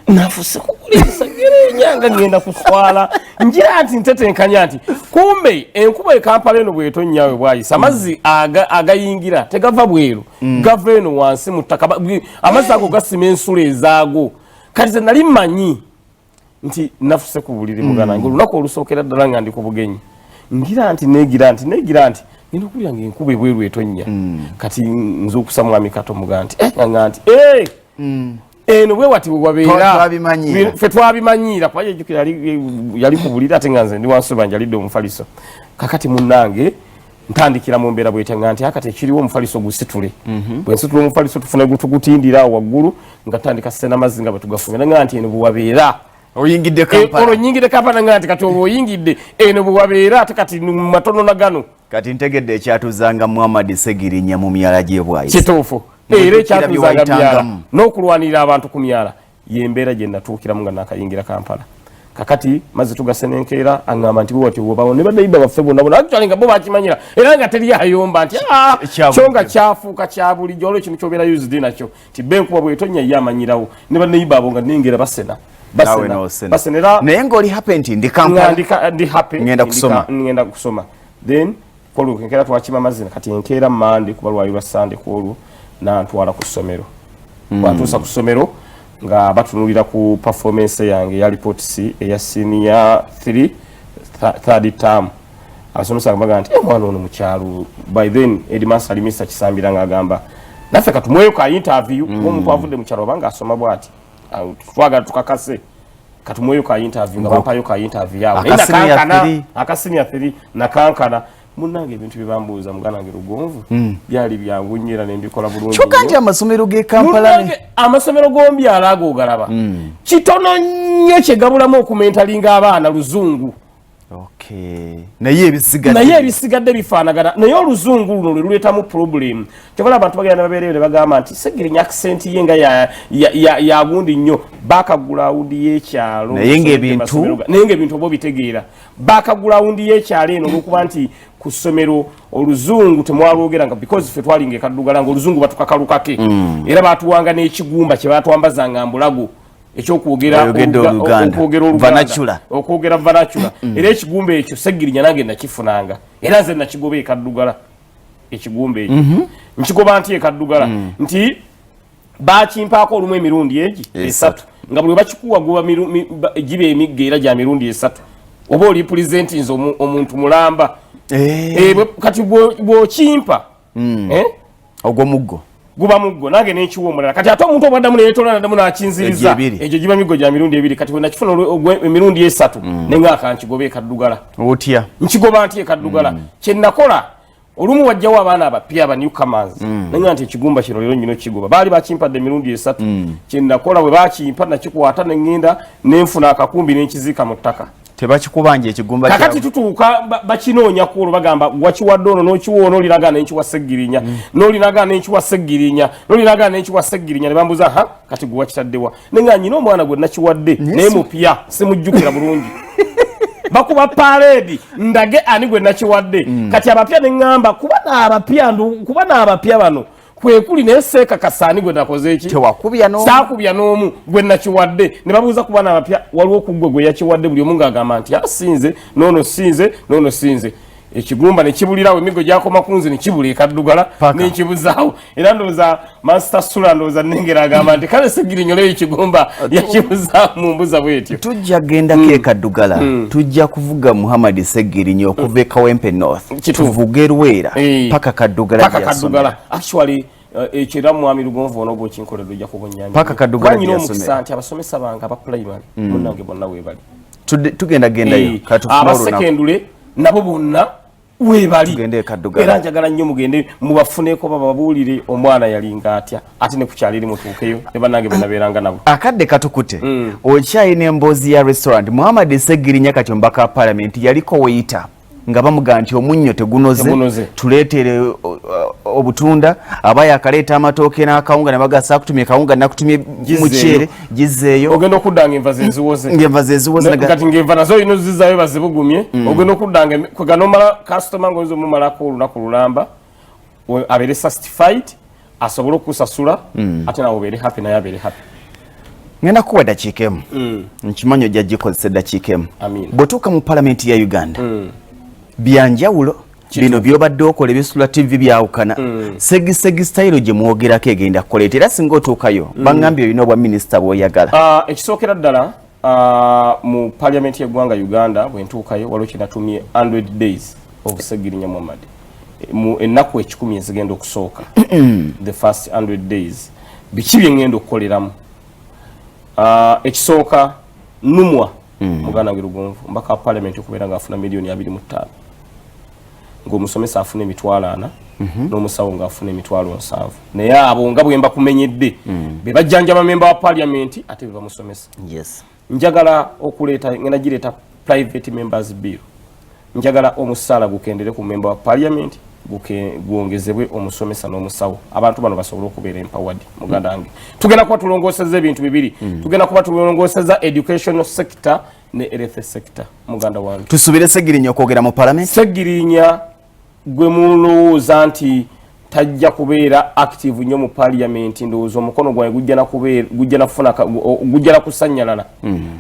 Speaker 1: nafuse
Speaker 2: kukulisa Ssegirinya nga ngenda kuswala njira nti ntetenkanya nti kumbe enkuba Kampala eno bwetonyawe bwayisa amazzi agayingira tegava bweru gava eno wansi mu ttaka amazzi ago gasima ensula ezaago kati ze nali mmanyi nti nafuse ku buliri muganda wange olunaku olusookera ddala nga ndi ku bugenyi ngira nti negira nti nino kulya ng'enkuba ebweru etonnya kati nze okusa mwami kato muga nti nga nti eno bwe wati wabeera ffe twabimanyira kuba yali kubulira ate nga nze ndi wansi banja lidde omufaliso kakati munnange ntandikira mu mbeera bwete nga nti akati ekiriwo omufaliso gusitule bwe nsitula omufaliso tufune gutugutindira waggulu nga tandika sena mazzi nga bwe tugafumira nga nti eno bwe wabeera
Speaker 1: oyingidde Kampala
Speaker 2: olwo nyingidde Kampala nga nti kati olwo oyingidde eno bwe wabeera ate kati mu matono na gano
Speaker 1: kati ntegedde ekyatuzanga Muhammad Ssegirinya mu myala gy'ebwayise
Speaker 2: kituufu era ekyatuzanga myala n'okulwanirira abantu ku myala y'embeera gye natuukiramu nga nakayingira Kampala kakati mazzi tugasenenkeera aŋŋamba nti bwewatyo bwobawo ne banayiba baffe bonna bona actually nga bo bakimanyira era nga teri ayomba nti kyo nga kyafuuka kya bulijjo olwo kino kyobeera used nakyo ti benkuba bwetonya ye amanyirawo ne banayiba abo nga nengera basena
Speaker 1: naye ng'oli happy nti ndi Kampala
Speaker 2: ndi happy ngenda kusoma then kwolwo enkeera twakima mazzi kati enkeera Monday kuba lwayo lwa Sunday kwolwo nantwala ku ssomero bwatuusa ku ssomero nga batunulira ku performance yange ya reports eya senior 3 third term abasomesa baga nti mwana ono mukyalo by then Edmaster Mr Kisambira ngagamba naffe katumweyo ka interview omuntu avudde mu kyalo banga asoma bwati twagala tukakase katumweyo ka interview nga bampayo ka interview yawe akasenior 3 nakankana munange ebintu bibambuuza mugana nge Lugonvu byali byangunyira ne mbikola bulungi
Speaker 1: kyokanje amasomero ge Kampala
Speaker 2: amasomero gombi alago galaba kitono nnyo kyegabulamu okumentalinga abaana luzungu
Speaker 1: naye
Speaker 2: ebisigadde bifaanagana naye oluzungu luno lwe luleetamu problem kyokola abantu bagenda babeereyo ne bagamba nti Ssegirinya accent ye nga yagundi nnyo background y'ekyalo
Speaker 1: naye ng'ebintu
Speaker 2: oba obitegeera background y'ekyalo eno olwokuba nti ku ssomero oluzungu temwalwogeranga because ffe twalinga ekaddugala nga oluzungu batukakalukake era baatuwanga n'ekigumba kye baatwambazanga mbulago ekyokwogera okwogera vanachula era ekigumba ekyo Ssegirinya nange nakifunanga era nze nakigoba ekaddugala ekigumba ekyo nkigoba nti ekaddugala nti bakimpaako olumu emirundi egi esatu nga buli bakikuwa guba giba emigga era gya mirundi esatu oba oli presentinze omuntu mulamba kati bw'okimpa
Speaker 1: ogwo muggo
Speaker 2: guba muggo nange n'ekiwa omulala kati ate omuntu obwaddamu neyetola naddamu n'akinziriza egyo giba miggo gya mirundi ebiri kati wenakifuna emirundi esatu nengaaka nkigoba ekaddugala
Speaker 1: otya
Speaker 2: nkigoba nti ekaddugala kyenakola olumu wajjawo abaana abapya aba newcomers nenga nti ekigumba kino leero nyino kigoba baali bakimpadde emirundi esatu kyenakola bwe bakimpa nakikwata nengenda nenfuna akakumbi n'enkiziika mu ttaka
Speaker 1: tebakikubanja ekigumba kyabwe
Speaker 2: kakati tutuuka bakinoonya ku olwo bagamba wakiwadde ono n'okiwa ono oliragana n'enkiwa Ssegirinya n'oliragana n'enkiwa Ssegirinya n'oliragana n'enkiwa Ssegirinya ne bambuza kati gwe wakitaddewa nenga nyina omwana gwe nakiwadde naye mupya simujjukira bulungi bakuba parade ndage ani gwe nakiwadde kati abapya ne ŋŋamba kuba n'abapya bano kwekuli naye seeka kasaani gwe nakoze eki saakubya n'omu gwe nakiwadde ne babuuza kuba n'abapya waliwo ku gwe yakiwadde buli omu ng'agamba nti asinze noono sinze ekigumba ne kibulirawo emigo gyakoma kunzi ne kibula ekaddugala n'ekibuzaawo era ndowooza Bansasulanga ndowooza nnengera agamba nti kale Ssegirinya olwo ekigumba yakibuzaawo mu mbuza bwetyo
Speaker 1: tujja gendako ekaddugala tujja kuvuga Muhammad Ssegirinya okuva e Kawempe North tuvuge Lwera paka kaddugala
Speaker 2: actually ekira mwami Lugonvu ono gwokinkoledde ojja kubonyamya
Speaker 1: paka kaddugala
Speaker 2: gyasomera nti abasomesa bange aba primary munnange bonna weebali
Speaker 1: tugenda gendayo
Speaker 2: abasekendule nabo bonna webali era njagala nnyo mugende mubafuneko bababuulire omwana yalinga atya ate ne kukyaliri mutuukeyo ne bannange benabeeranga nabo
Speaker 1: akadde katukute okyayina emboozi ya restaurant Muhammad Ssegirinya kati omubaka wa parliament yaliko weyita nga bamugaa nti omunnyo tegunoze tuleetere obutunda aba yakaleeta amatooke n'akawunga ne bagasa kutumye kawunga nakutumye mukyere gizeeyo
Speaker 2: ogenda okuddanga enva zeziwoze kati ng'enva nazo olina ozizaayo bazibugumye ogenda okuddanga kweganomala kasitoma ngaoyinza omumalako olunaku lulamba abeere satisfied asobole okusasula ate nawe obeere happy naye abeere happy
Speaker 1: ngenda kuwa eddakiika emu nkimanyi ojja gikozesa eddakiika emu bw'otuuka mu palamenti ya Uganda byanjawulo bino byobadde okola ebisula TV byawukana segi style gye mwogerako egenda kukoleeta era singa otuukayo baŋŋambye olina obwa minisita bw'oyagala
Speaker 2: ekisookera ddala mu palamenti y'eggwanga Uganda bwe ntuukayo waliwo kyenatumye 100 days of Ssegirinya Muhammad mu ennaku 10 ezigenda okusooka the first 100 days biki bye ŋŋenda okukoleramu ekisooka numwa muganda wange Lugonvu mbaka wa palamenti okubeera ng'afuna miliyoni 25 ng'omusomesa afuna emitwalo 4 n'omusawo ng'afuna emitwalo 7 naye abo nga bwe mbakumenyedde be bajjanjaba memba wa parliament ate be bamusomesa.
Speaker 1: Yes.
Speaker 2: Njagala okuleeta ngenda gireeta private members bill. Njagala omusaala gukendere ku memba wa parliament gwongezebwe omusomesa n'omusawo abantu bano basobola okubeera empowered muganda wange. Tugenda kuba tulongoosezza ebintu bibiri. Tugenda kuba tulongoosezza educational sector ne health sector muganda wange.
Speaker 1: Tusubire Ssegirinya okwogera mu parliament.
Speaker 2: Ssegirinya gwe mulowooza nti tajja kubeera active nnyo mu parliament ndowooza omukono gwawe gujja na kusanyalala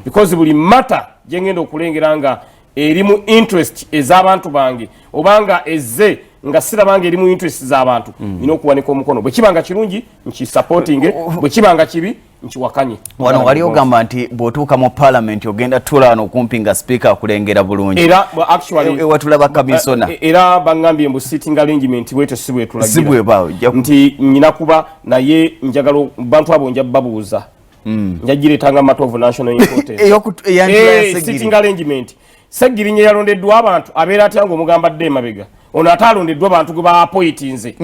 Speaker 2: because buli mata gye ngenda okulengera nga erimu interest ez'abantu bange obanga ezze nga sirabanga erimu interest z'abantu nina okuwanika omukono bwe kibanga kirungi nkisupporting bwe kibanga kibi nkiwakanye.
Speaker 1: Wano wali ogamba nti bw'otuuka mu parliament ogenda tulano okumpi nga speaker akulengera bulungi
Speaker 2: era actually
Speaker 1: watulaba kamisona
Speaker 2: era bangambye mbu sitting arrangement bweto si bwe tulagira nti nyina kuba naye njagala bantu abo nja babuuza njagireetanga matter of national importance sitting arrangement. Ssegirinya yalondeddwa abantu abeera atya ng'omugambadde emabega ono ate alondeddwa abantu gwe baapoitinze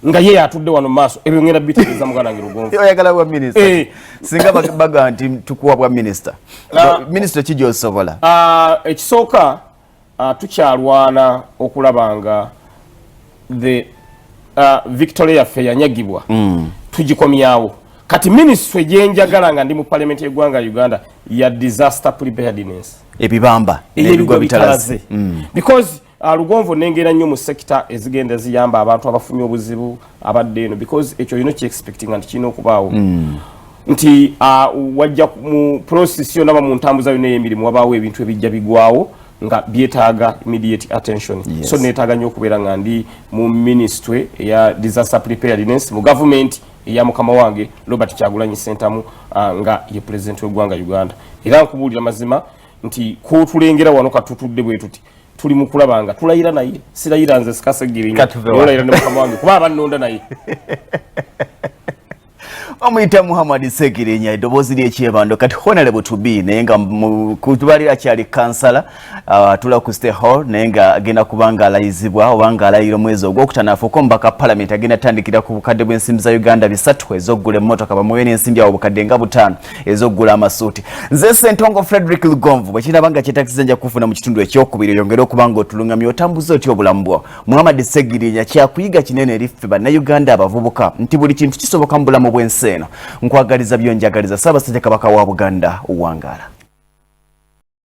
Speaker 2: nga ye atudde wano maaso ebyo ngenda bitegeeza muganda wange Lugonvu.
Speaker 1: Oyagala bwa minister singa baga nti tukuwa bwa minister minister ki gy'osobola?
Speaker 2: Ekisooka tukyalwana okulabanga the Victoria yaffe yanyagibwa tugikomyawo. Kati ministry gyenjagala nga ndi mu parliament y'eggwanga Uganda ya disaster preparedness ebibamba n'ebigwa bitalaze because Lugonvu nengera nnyo mu sector ezigenda ziyamba abantu abafunye obuzibu abadde eno because ekyo yino ki expecting nti kino okubaawo nti wajja mu process yonna mu ntambuza yonna y'emirimu wabaawo ebintu ebijja bigwawo nga byetaaga immediate attention. So neetaaga nnyo okubeera nga ndi mu ministry ya disaster preparedness mu government ya mukama wange Robert Kyagulanyi Ssentamu nga ye president w'eggwanga Uganda. Era nkubuulira mazima nti ko tulengera wano katutudde bwe tuti tuli mu kulabanga tulayira naye sirayira nze Ssegirinya yolayira ne mukama wange kuba abannonda naye
Speaker 1: omuyita Muhammad Ssegirinya eddoboozi ly'ekyebando kati honorable to be naye nga kutubalira kyali kansala atula ku State Hall naye nga agenda kubanga alayizibwa oba nga alayira omwezi ogwokutaano afuuka omubaka parliament agenda atandikira ku bukadde bw'ensimbi za Uganda 3 ez'oggula emmotoka bamuwe n'ensimbi awo bukadde nga 5 ez'oggula amasuuti. Nze Ssentongo Frederick Lugonvu bwe kirabanga kyetaagisa nja kufuna mu kitundu ekyokubiri oyongere okubanga otulungamya otambuza otya obulamu bwawo. Muhammad Ssegirinya kyakuyiga kinene eri ffe bannayuganda abavubuka nti buli kintu kisoboka mu bulamu bw'ensi eno. Nkwagaliza byonjagaliza Ssaabasajja Kabaka wa Buganda Uwangala.